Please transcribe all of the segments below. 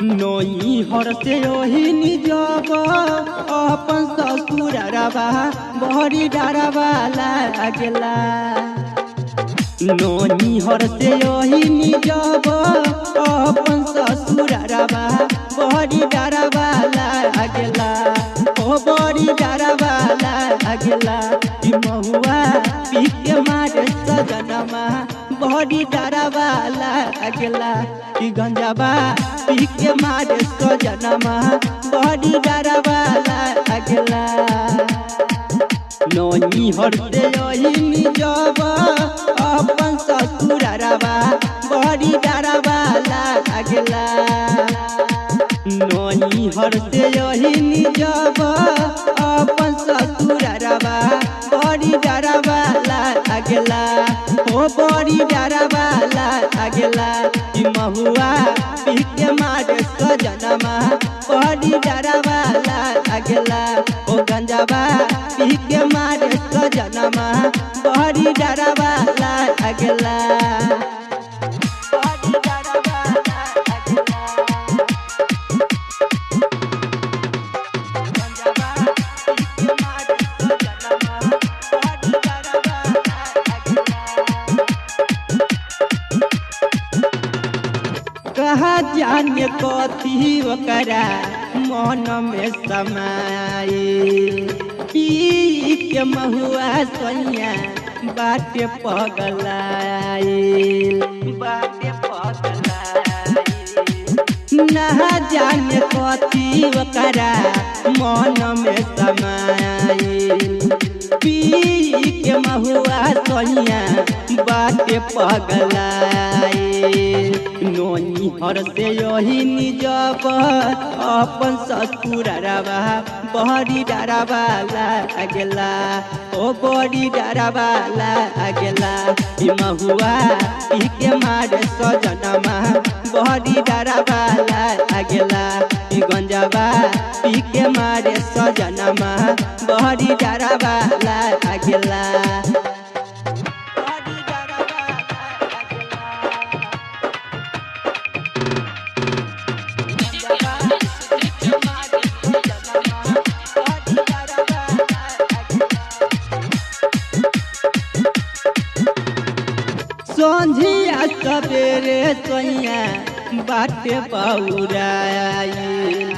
नोई हर से ओही निजब अपन ससुरवा बहरी डरवा लागला। नोई हर से ओही निजब अपन ससुरवा बहरी डरवा लागला। ओ बड़ी डरवा लागला कि महुआ पी के मारे सजनमा बड़ी डरवा लागला कि गंजबा पी के मारे सजनमा बड़ी डरवा लागला। नोई हरते ओही निजब अपन ससुरवा बड़ी डरवा लागला। नोई हरते ओही निजब अपन ससुरवा बड़ी डरवा लागला। ओ बड़ी डरवा लागला कि महुआ पी के मारे सजनमा बड़ी डरवा लागला। ओ गंजबा पी के मारे सजनमा बड़ी डरवा लागला। कहा जाने कथी ओकरा मन में समाइल। पी के महुआ सोइया बाटे पगलाइल बाटे पगलाइल। ना जाने कथी ओकरा मन में समाइल। पी के महुआ सोइया बाटे पगलाइल। नोई हर से ओही निजब अपन ससुरवा बड़ी डरवा लागला। ओ बड़ी डरवा लागला कि महुआ पी के मारे सजनमा बड़ी डरवा लागला। कि गंजबा पी के मारे सजनमा बड़ी डरवा लागला। संझिया सवेरे सोइया बाटे बौराइल।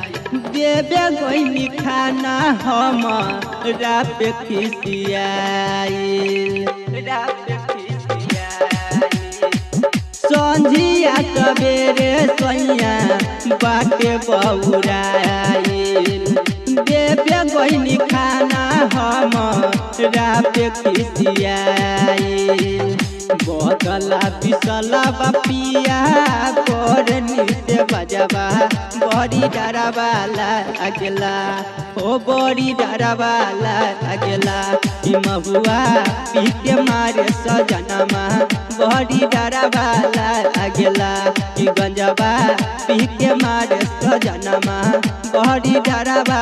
देवे गोइनी खाना हम रात खिसियाइल। संझिया सवेरे सोइया बाटे बौराइल। देवे गोइनी खाना हम रात खिसियाइल। बदला पिसला बपिया करनी से बजबा बड़ी डरवा लागला। ओ बड़ी डरवा लागला कि महुआ पी के मारे सजनमा बड़ी डरवा लागला। कि गंजबा पी के मारे सजनमा बड़ी डरवा